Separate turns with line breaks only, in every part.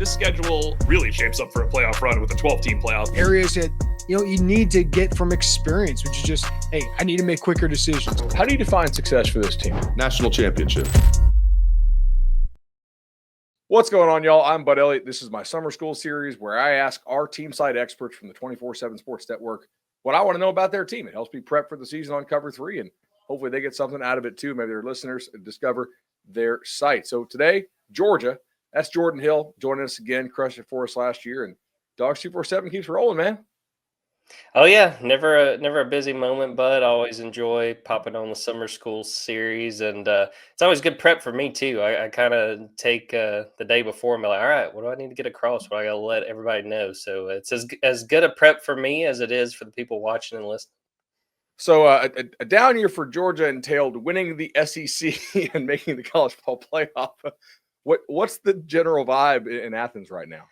this schedule really shapes up for a playoff run with a 12-team playoff.
Areas that, you need to get from experience, which is just, hey, I need to make quicker decisions.
How do you define success for this team?
National championship.
What's going on, y'all? I'm Bud Elliott. This is my summer school series where I ask our team side experts from the 24/7 Sports Network what I want to know about their team. It helps me prep for the season on Cover 3, and hopefully they get something out of it too. Maybe their listeners discover their site. So today, Georgia, that's Jordan Hill joining us again, crushed it for us last year, and Dogs 247 keeps rolling, man.
Oh yeah, never a busy moment, but I always enjoy popping on the summer school series, and it's always good prep for me too. I kind of take the day before and be like, all right, what do I need to get across? What I got to let everybody know. So it's as good a prep for me as it is for the people watching and listening.
So a down year for Georgia entailed winning the SEC and making the college football playoff. What's the general vibe in Athens right now?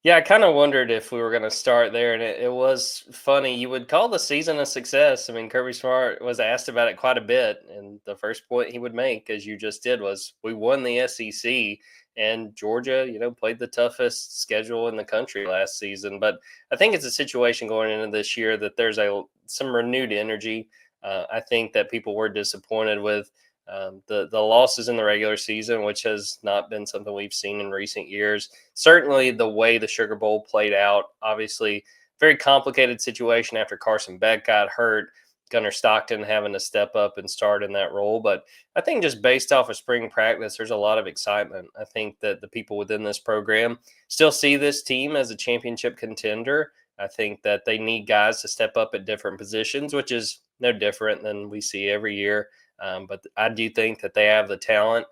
Yeah, I kind of wondered if we were going to start there, and it was funny. You would call the season a success. I mean, Kirby Smart was asked about it quite a bit, and the first point he would make, as you just did, was we won the SEC, and Georgia, played the toughest schedule in the country last season. But I think it's a situation going into this year that there's some renewed energy. I think that people were disappointed with the losses in the regular season, which has not been something we've seen in recent years. Certainly the way the Sugar Bowl played out, obviously very complicated situation after Carson Beck got hurt, Gunnar Stockton having to step up and start in that role. But I think just based off of spring practice, there's a lot of excitement. I think that the people within this program still see this team as a championship contender. I think that they need guys to step up at different positions, which is no different than we see every year. But I do think that they have the talent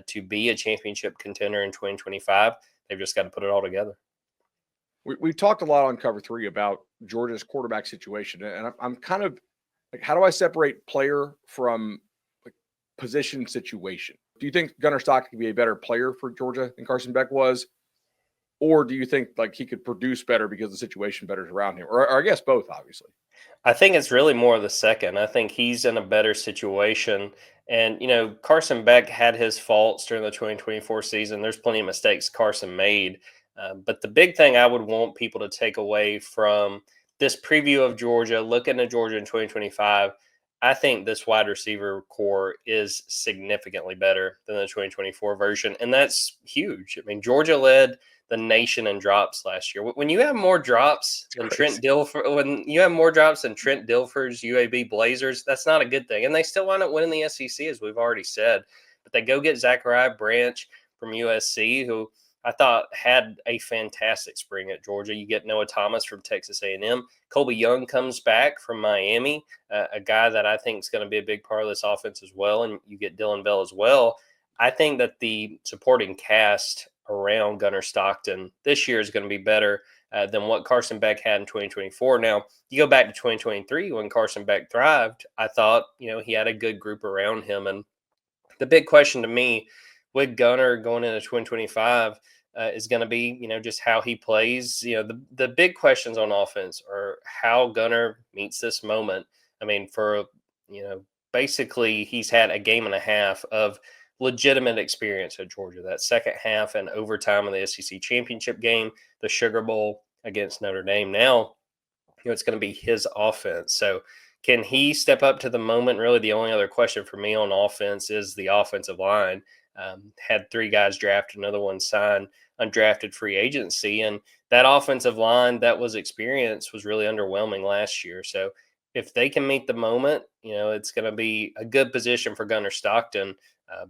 to be a championship contender in 2025. They've just got to put it all together.
We've talked a lot on Cover 3 about Georgia's quarterback situation, and I'm kind of like, how do I separate player from position situation? Do you think Gunnar Stockton could be a better player for Georgia than Carson Beck was? Or do you think he could produce better because the situation betters around him? Or I guess both, obviously.
I think it's really more of the second. I think he's in a better situation. And, Carson Beck had his faults during the 2024 season. There's plenty of mistakes Carson made. But the big thing I would want people to take away from this preview of Georgia, looking at Georgia in 2025, I think this wide receiver core is significantly better than the 2024 version. And that's huge. I mean, Georgia led the nation in drops last year. When you have more drops than Trent Dilfer's UAB Blazers, that's not a good thing. And they still wind up winning the SEC, as we've already said. But they go get Zachariah Branch from USC, who I thought had a fantastic spring at Georgia. You get Noah Thomas from Texas A&M. Colby Young comes back from Miami, a guy that I think is going to be a big part of this offense as well. And you get Dylan Bell as well. I think that the supporting cast around Gunnar Stockton this year is going to be better than what Carson Beck had in 2024. Now, you go back to 2023 when Carson Beck thrived, I thought, he had a good group around him. And the big question to me with Gunnar going into 2025 is going to be, just how he plays. The big questions on offense are how Gunnar meets this moment. I mean, basically he's had a game and a half of legitimate experience at Georgia. That second half and overtime of the SEC championship game, the Sugar Bowl against Notre Dame. Now, it's going to be his offense. So can he step up to the moment? Really, the only other question for me on offense is the offensive line. Had 3 guys drafted, another one signed undrafted free agency. And that offensive line that was experienced was really underwhelming last year. So if they can meet the moment, it's going to be a good position for Gunnar Stockton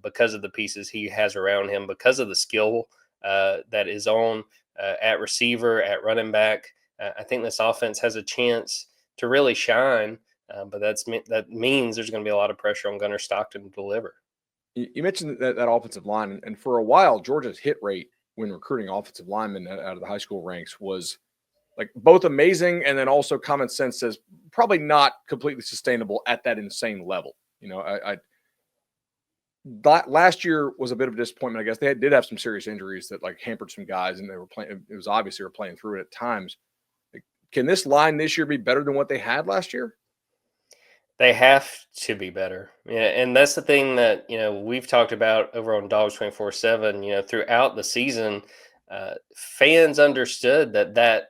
because of the pieces he has around him, because of the skill that is on at receiver, at running back. I think this offense has a chance to really shine, but that means there's going to be a lot of pressure on Gunnar Stockton to deliver.
You mentioned that offensive line, and for a while, Georgia's hit rate when recruiting offensive linemen out of the high school ranks was both amazing, and then also common sense says probably not completely sustainable at that insane level. Last year was a bit of a disappointment. I guess they did have some serious injuries that hampered some guys, and they were playing. It was obvious they were playing through it at times. Can this line this year be better than what they had last year?
They have to be better. Yeah, and that's the thing that, we've talked about over on Dogs 24/7, throughout the season. fans understood that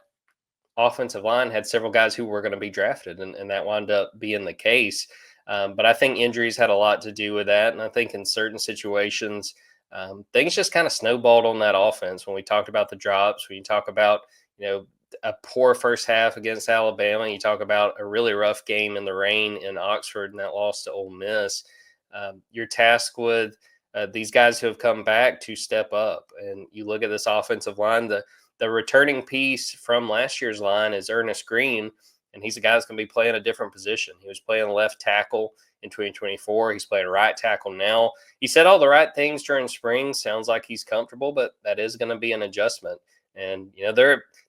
offensive line had several guys who were going to be drafted, and that wound up being the case. But I think injuries had a lot to do with that. And I think in certain situations, things just kind of snowballed on that offense. When we talked about the drops, when you talk about, a poor first half against Alabama, you talk about a really rough game in the rain in Oxford and that loss to Ole Miss, you're tasked with these guys who have come back to step up. And you look at this offensive line, the returning piece from last year's line is Ernest Green, and he's a guy that's going to be playing a different position. He was playing left tackle in 2024. He's playing right tackle now. He said all the right things during spring. Sounds like he's comfortable, but that is going to be an adjustment. And,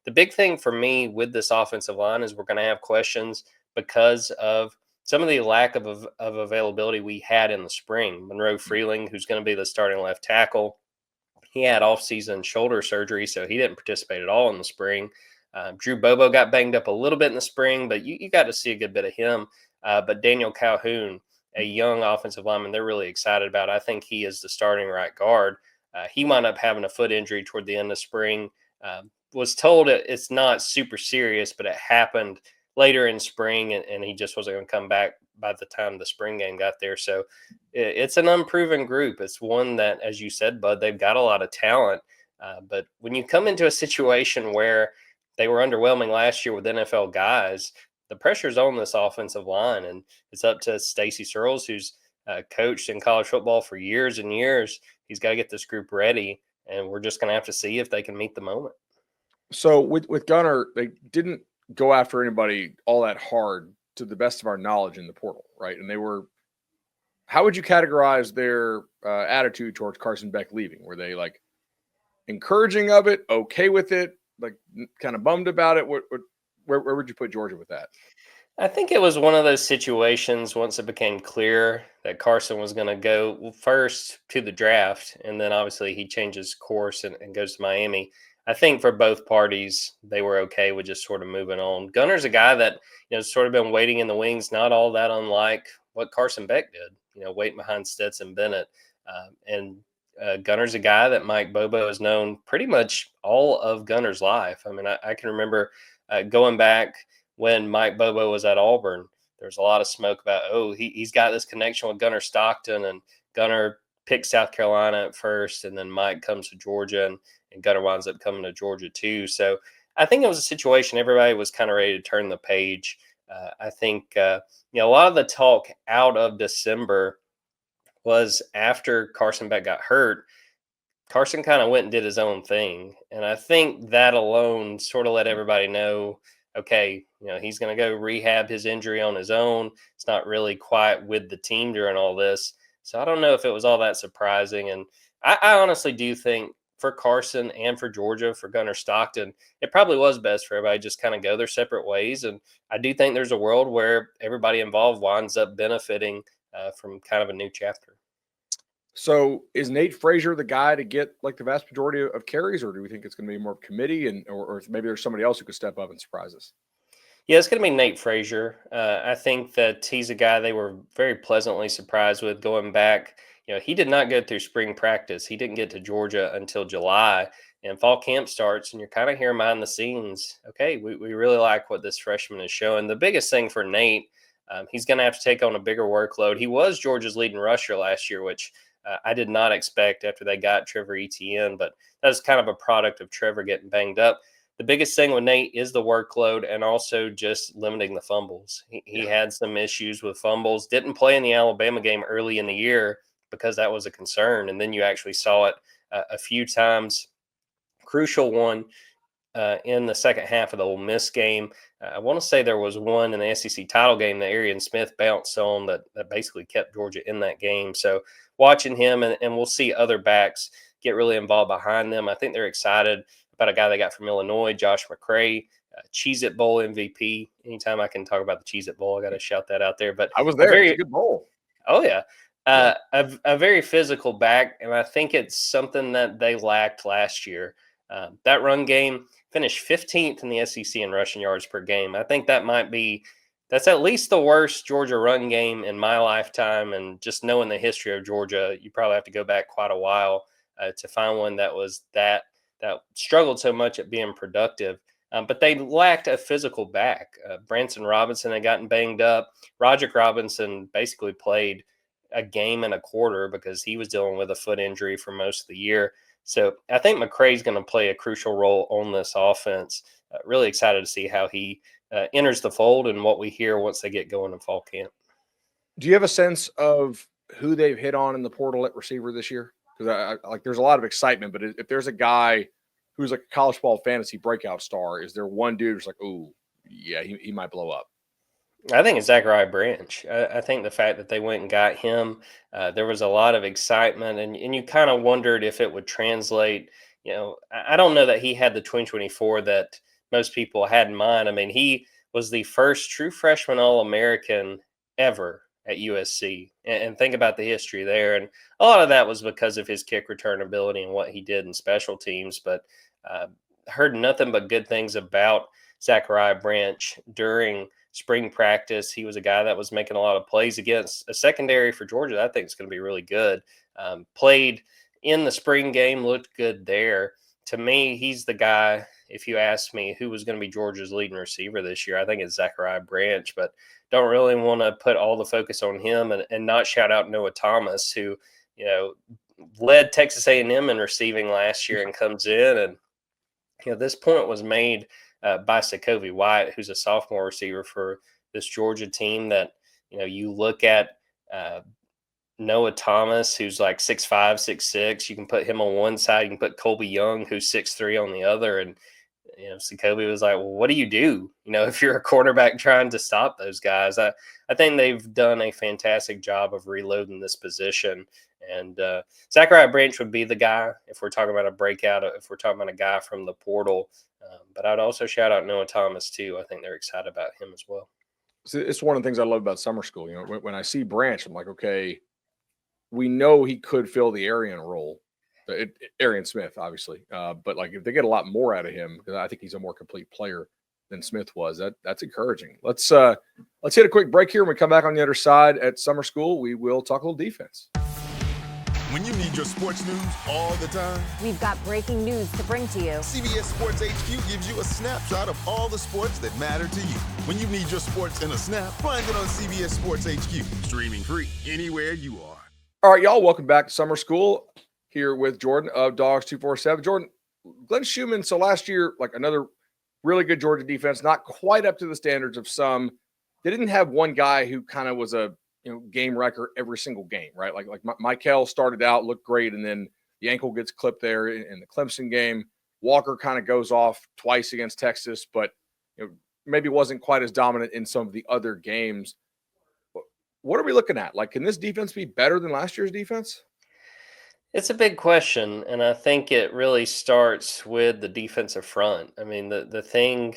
the big thing for me with this offensive line is we're going to have questions because of some of the lack of availability we had in the spring. Monroe Freeling, who's going to be the starting left tackle, he had off-season shoulder surgery, so he didn't participate at all in the spring. Drew Bobo got banged up a little bit in the spring, but you got to see a good bit of him. But Daniel Calhoun, a young offensive lineman, they're really excited about. I think he is the starting right guard. He wound up having a foot injury toward the end of spring. Was told it's not super serious, but it happened later in spring, and he just wasn't going to come back by the time the spring game got there. So it's an unproven group. It's one that, as you said, Bud, they've got a lot of talent. But when you come into a situation where they were underwhelming last year with NFL guys, the pressure's on this offensive line, and it's up to Stacey Searles, who's coached in college football for years and years. He's got to get this group ready, and we're just going to have to see if they can meet the moment.
So with Gunner, they didn't go after anybody all that hard, to the best of our knowledge, in the portal, right? And they were. How would you categorize their attitude towards Carson Beck leaving? Were they like encouraging of it, okay with it, like kind of bummed about it? Where would you put Georgia with that?
I think it was one of those situations once it became clear that Carson was going to go first to the draft, and then obviously he changes course and goes to Miami. I think for both parties, they were okay with just sort of moving on. Gunner's a guy that, sort of been waiting in the wings, not all that unlike what Carson Beck did, waiting behind Stetson Bennett. Gunner's a guy that Mike Bobo has known pretty much all of Gunner's life. I mean, I can remember going back when Mike Bobo was at Auburn. There's a lot of smoke about, he's got this connection with Gunner Stockton, and Gunner picked South Carolina at first, and then Mike comes to Georgia, and Gunner winds up coming to Georgia too. So I think it was a situation everybody was kind of ready to turn the page. I think, a lot of the talk out of December was after Carson Beck got hurt. Carson kind of went and did his own thing. And I think that alone sort of let everybody know, okay, he's going to go rehab his injury on his own. It's not really quite with the team during all this. So I don't know if it was all that surprising. And I honestly do think for Carson and for Georgia, for Gunner Stockton, it probably was best for everybody just kind of go their separate ways. And I do think there's a world where everybody involved winds up benefiting from kind of a new chapter.
So is Nate Frazier the guy to get like the vast majority of carries, or do we think it's going to be more committee, or maybe there's somebody else who could step up and surprise us?
Yeah, it's going to be Nate Frazier. I think that he's a guy they were very pleasantly surprised with going back. He did not go through spring practice. He didn't get to Georgia until July, and fall camp starts, and you're kind of hearing behind the scenes, okay, we really like what this freshman is showing. The biggest thing for Nate, he's going to have to take on a bigger workload. He was Georgia's leading rusher last year, which I did not expect after they got Trevor Etienne, but that was kind of a product of Trevor getting banged up. The biggest thing with Nate is the workload and also just limiting the fumbles. He had some issues with fumbles, didn't play in the Alabama game early in the year because that was a concern. And then you actually saw it a few times. Crucial one in the second half of the Ole Miss game. I want to say there was one in the SEC title game that Arian Smith bounced on that basically kept Georgia in that game. So watching him, and we'll see other backs get really involved behind them. I think they're excited about a guy they got from Illinois, Josh McCray, Cheez-It Bowl MVP. Anytime I can talk about the Cheez-It Bowl, I got to shout that out there. But
I was there. It's a good bowl.
Oh, yeah. A very physical back, and I think it's something that they lacked last year. That run game finished 15th in the SEC in rushing yards per game. I think that's at least the worst Georgia run game in my lifetime, and just knowing the history of Georgia, you probably have to go back quite a while to find one that was that that struggled so much at being productive. But they lacked a physical back. Branson Robinson had gotten banged up. Roderick Robinson basically played a game and a quarter because he was dealing with a foot injury for most of the year. So I think McCray's going to play a crucial role on this offense. Really excited to see how he enters the fold and what we hear once they get going in fall camp.
Do you have a sense of who they've hit on in the portal at receiver this year? Because there's a lot of excitement, but if there's a guy who's like a college ball fantasy breakout star, is there one dude who's like, oh, yeah, he might blow up?
I think it's Zachariah Branch. I think the fact that they went and got him, there was a lot of excitement, and you kind of wondered if it would translate. I don't know that he had the 2024 that most people had in mind. I mean, he was the first true freshman All-American ever at USC. And think about the history there. And a lot of that was because of his kick return ability and what he did in special teams. But heard nothing but good things about Zachariah Branch during spring practice. He was a guy that was making a lot of plays against a secondary for Georgia. I think it's going to be really good. Played in the spring game, looked good there. To me, he's the guy, if you ask me who was going to be Georgia's leading receiver this year, I think it's Zachariah Branch, but don't really want to put all the focus on him and not shout out Noah Thomas, who, led Texas A&M in receiving last year and comes in. And, this point was made by Sakovi White, who's a sophomore receiver for this Georgia team that, you look at Noah Thomas, who's like 6'5", 6'6". You can put him on one side. You can put Colby Young, who's 6'3", on the other. And, Sakovi was like, well, what do you do? If you're a quarterback trying to stop those guys, I think they've done a fantastic job of reloading this position. And Zachariah Branch would be the guy if we're talking about a breakout, if we're talking about a guy from the portal. But I'd also shout out Noah Thomas, too. I think they're excited about him as well.
So it's one of the things I love about summer school. When I see Branch, I'm like, okay, we know he could fill the Arian role. Arian Smith, obviously. But like if they get a lot more out of him, because I think he's a more complete player than Smith was, that's encouraging. Let's hit a quick break here. When we come back on the other side at summer school, we will talk a little defense.
When you need your sports news all the time,
we've got breaking news to bring to you.
CBS Sports HQ gives you a snapshot of all the sports that matter to you. When you need your sports in a snap, find it on CBS Sports HQ, streaming free anywhere you are.
All right, y'all, welcome back to summer school here with Jordan of Dogs 247. Jordan, Glenn Schumann, so last year, like another really good Georgia defense, not quite up to the standards of some. They didn't have one guy who kind of was a game wrecker every single game, right? Like Michael started out, looked great, and then the ankle gets clipped there in the Clemson game. Walker kind of goes off twice against Texas, but maybe wasn't quite as dominant in some of the other games. What are we looking at? Like, can this defense be better than last year's defense?
It's a big question, and I think it really starts with the defensive front. I mean, the thing,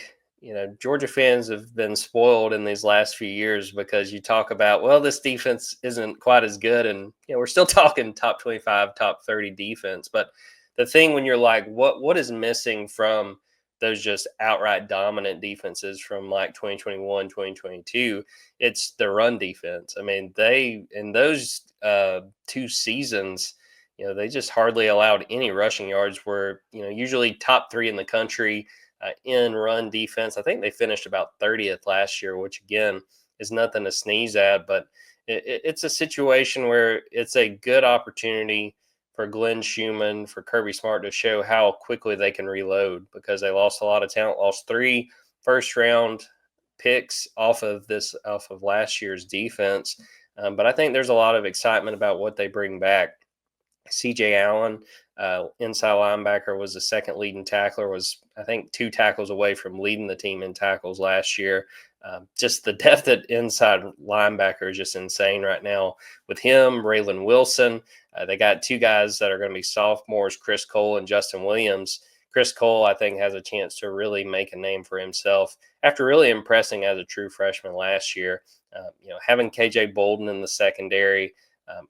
Georgia fans have been spoiled in these last few years because you talk about, well, this defense isn't quite as good, and we're still talking top 25, top 30 defense. But the thing when you're like, what is missing from those just outright dominant defenses from like 2021, 2022, it's the run defense. I mean, they in those 2 seasons, they just hardly allowed any rushing yards. Were usually top 3 in the country in run defense. I think they finished about 30th last year, which again is nothing to sneeze at. But it's a situation where it's a good opportunity for Glenn Schumann, for Kirby Smart to show how quickly they can reload, because they lost a lot of talent, lost 3 first-round picks off of last year's defense. But I think there's a lot of excitement about what they bring back. C.J. Allen, inside linebacker, was the second leading tackler, was, I think, 2 tackles away from leading the team in tackles last year. Just the depth at inside linebacker is just insane right now. With him, Raylan Wilson, they got 2 guys that are going to be sophomores, Chris Cole and Justin Williams. Chris Cole, I think, has a chance to really make a name for himself after really impressing as a true freshman last year. Having KJ Bolden in the secondary,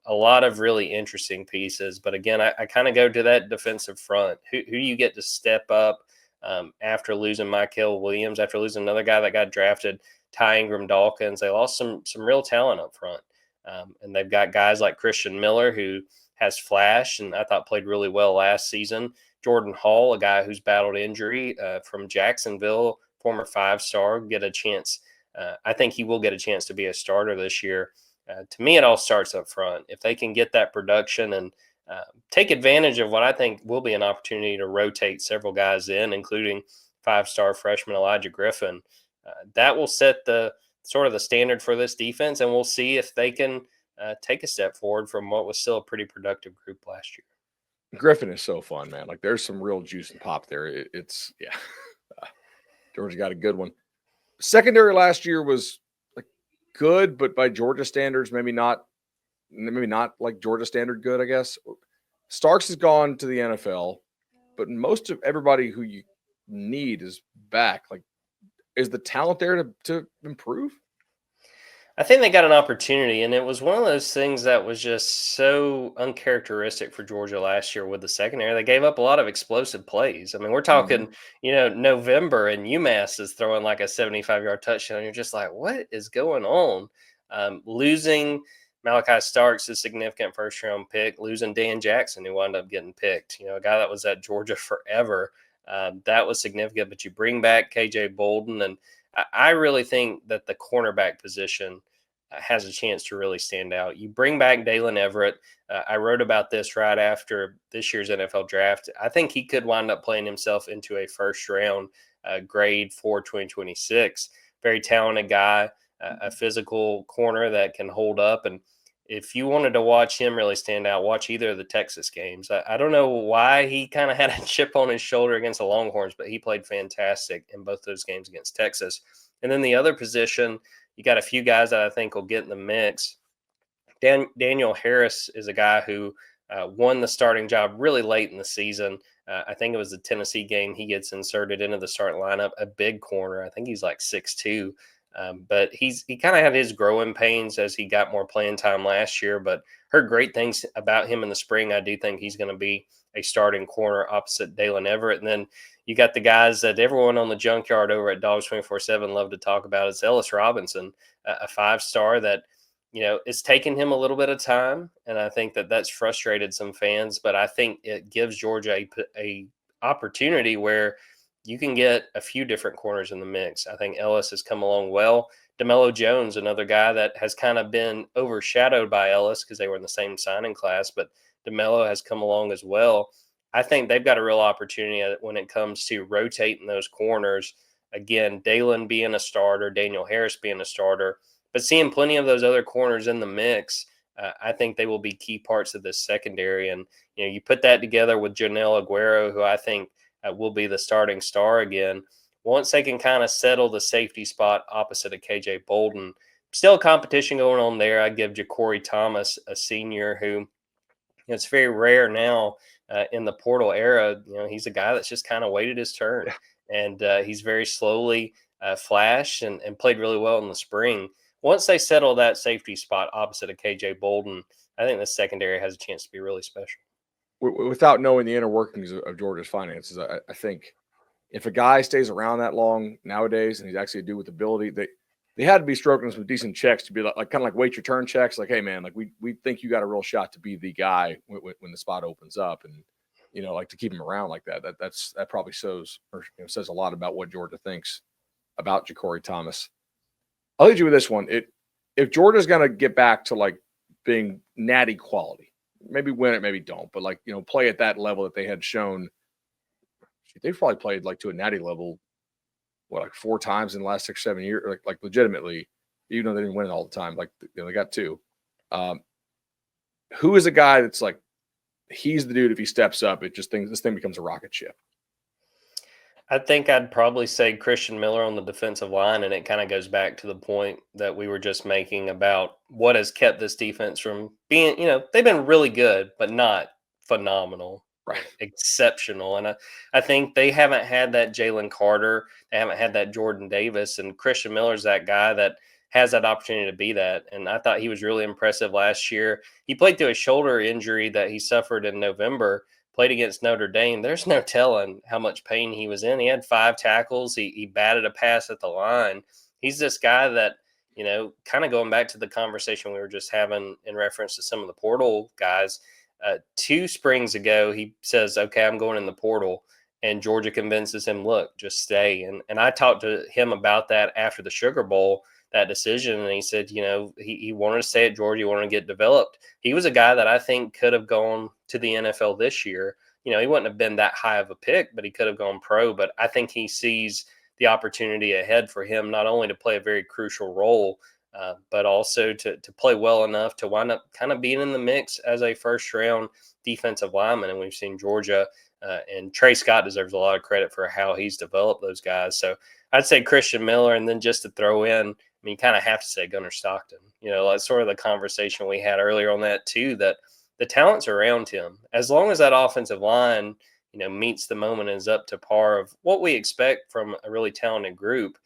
a lot of really interesting pieces. But again, I kind of go to that defensive front. Who do you get to step up after losing Michael Williams, after losing another guy that got drafted, Ty Ingram Dawkins? They lost some real talent up front. And they've got guys like Christian Miller, who has flash and I thought played really well last season. Jordan Hall, a guy who's battled injury from Jacksonville, former 5-star, get a chance. I think he will get a chance to be a starter this year. To me, it all starts up front. If they can get that production and take advantage of what I think will be an opportunity to rotate several guys in, including 5-star freshman Elijah Griffin, that will set the sort of the standard for this defense, and we'll see if they can take a step forward from what was still a pretty productive group last year.
Griffin is so fun, man. Like there's some real juice and pop there. It's yeah. Georgia got a good one. Secondary last year was like good, but by Georgia standards, maybe not like Georgia standard good, I guess. Starks has gone to the NFL, but most of everybody who you need is back. Like, is the talent there to improve?
I think they got an opportunity, and it was one of those things that was just so uncharacteristic for Georgia last year with the secondary. They gave up a lot of explosive plays. I mean, we're talking, November, and UMass is throwing like a 75-yard touchdown. You're just like, what is going on? Losing Malachi Starks, a significant first-round pick, losing Dan Jackson, who wound up getting picked, a guy that was at Georgia forever. That was significant, but you bring back KJ Bolden, and I really think that the cornerback position has a chance to really stand out. You bring back Dalen Everett. I wrote about this right after this year's NFL draft. I think he could wind up playing himself into a first-round grade for 2026. Very talented guy, a physical corner that can hold up. And if you wanted to watch him really stand out, watch either of the Texas games. I don't know why he kind of had a chip on his shoulder against the Longhorns, but he played fantastic in both those games against Texas. And then the other position, you got a few guys that I think will get in the mix. Daniel Harris is a guy who won the starting job really late in the season. I think it was the Tennessee game. He gets inserted into the starting lineup, a big corner. I think he's like 6'2". But he kind of had his growing pains as he got more playing time last year, but heard great things about him in the spring. I do think he's going to be a starting corner opposite Dalen Everett. And then you got the guys that everyone on the junkyard over at Dogs 24/7 love to talk about. It's Ellis Robinson, a 5-star that, it's taken him a little bit of time. And I think that that's frustrated some fans, but I think it gives Georgia a opportunity where you can get a few different corners in the mix. I think Ellis has come along well. DeMello Jones, another guy that has kind of been overshadowed by Ellis because they were in the same signing class, but DeMello has come along as well. I think they've got a real opportunity when it comes to rotating those corners. Again, Dalen being a starter, Daniel Harris being a starter, but seeing plenty of those other corners in the mix, I think they will be key parts of this secondary. And, you put that together with Jonell Aguero, who I think will be the starting star again. Once they can kind of settle the safety spot opposite of KJ Bolden, still competition going on there. I give Ja'Cory Thomas, a senior who, it's very rare now in the portal era. He's a guy that's just kind of waited his turn, and he's very slowly flashed and played really well in the spring. Once they settle that safety spot opposite of KJ Bolden, I think the secondary has a chance to be really special.
Without knowing the inner workings of Georgia's finances, I think if a guy stays around that long nowadays and he's actually a dude with ability, they had to be stroking some decent checks to be like kind of like wait your turn checks. Like, hey man, like we think you got a real shot to be the guy when the spot opens up, and like to keep him around like that. That probably shows or says a lot about what Georgia thinks about Ja'Cory Thomas. I'll leave you with this one. If Georgia's gonna get back to like being natty quality, maybe win it, maybe don't, but play at that level that they had shown. They've probably played like to a natty level, like 4 times in the last 6-7 years, like legitimately, even though they didn't win it all the time. Like they got 2. Who is a guy that's like he's the dude if he steps up? This thing becomes a rocket ship.
I think I'd probably say Christian Miller on the defensive line, and it kind of goes back to the point that we were just making about what has kept this defense from being, they've been really good, but not phenomenal,
right?
Exceptional. And I think they haven't had that Jalen Carter. They haven't had that Jordan Davis, and Christian Miller's that guy that has that opportunity to be that. And I thought he was really impressive last year. He played through a shoulder injury that he suffered in November, played against Notre Dame. There's no telling how much pain he was in. He had 5 tackles. He batted a pass at the line. He's this guy that, kind of going back to the conversation we were just having in reference to some of the portal guys, 2 springs ago, he says, okay, I'm going in the portal. And Georgia convinces him, look, just stay. And I talked to him about that after the Sugar Bowl, that decision. And he said, he wanted to stay at Georgia. He wanted to get developed. He was a guy that I think could have gone to the NFL this year. He wouldn't have been that high of a pick, but he could have gone pro. But I think he sees the opportunity ahead for him, not only to play a very crucial role, but also to play well enough to wind up kind of being in the mix as a first-round defensive lineman. And we've seen Georgia, and Trey Scott deserves a lot of credit for how he's developed those guys. So I'd say Christian Miller, and then just to throw in, you kind of have to say Gunnar Stockton. That's sort of the conversation we had earlier on that too, that the talent's around him. As long as that offensive line, meets the moment and is up to par of what we expect from a really talented group,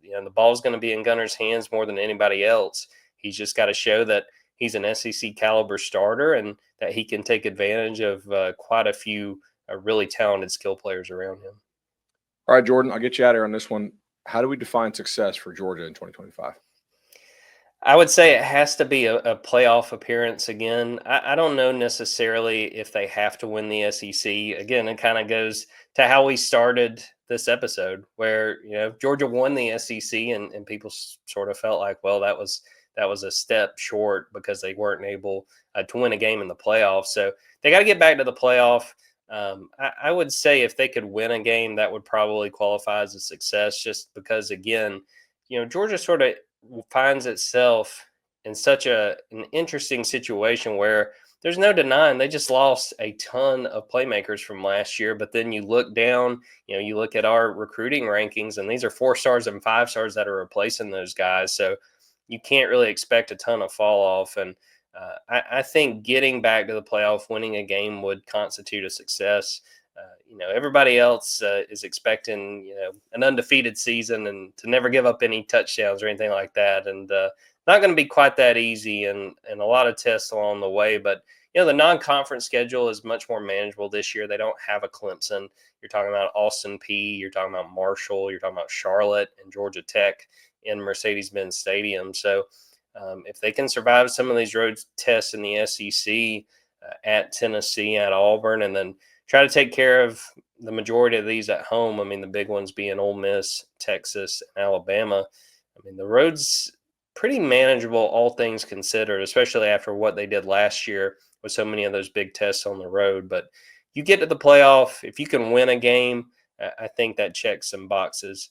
the ball's going to be in Gunnar's hands more than anybody else. He's just got to show that he's an SEC caliber starter and that he can take advantage of quite a few really talented skill players around him.
All right, Jordan, I'll get you out of here on this one. How do we define success for Georgia in 2025?
I would say it has to be a playoff appearance again. I don't know necessarily if they have to win the SEC. Again, it kind of goes to how we started this episode, where Georgia won the SEC, and people sort of felt like, well, that was a step short because they weren't able to win a game in the playoffs. So they got to get back to the playoff. I would say if they could win a game, that would probably qualify as a success, just because, again, Georgia sort of finds itself in such an interesting situation where there's no denying they just lost a ton of playmakers from last year. But then you look down, you look at our recruiting rankings, and these are 4 stars and 5 stars that are replacing those guys. So you can't really expect a ton of fall off. And I think getting back to the playoff, winning a game would constitute a success. Everybody else is expecting, an undefeated season and to never give up any touchdowns or anything like that. And not going to be quite that easy, and a lot of tests along the way. But, the non-conference schedule is much more manageable this year. They don't have a Clemson. You're talking about Austin Peay. You're talking about Marshall. You're talking about Charlotte and Georgia Tech in Mercedes-Benz Stadium. So if they can survive some of these road tests in the SEC, at Tennessee, at Auburn, and then try to take care of the majority of these at home. The big ones being Ole Miss, Texas, and Alabama. The road's pretty manageable, all things considered, especially after what they did last year with so many of those big tests on the road. But you get to the playoff, if you can win a game, I think that checks some boxes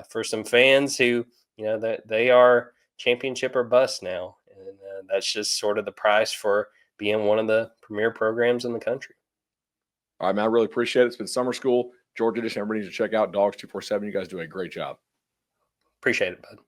for some fans who, that they are championship or bust now. And that's just sort of the price for being one of the premier programs in the country.
All right, man, I really appreciate it. It's been summer school, Georgia Edition. Everybody needs to check out Dogs 247. You guys do a great job.
Appreciate it, bud.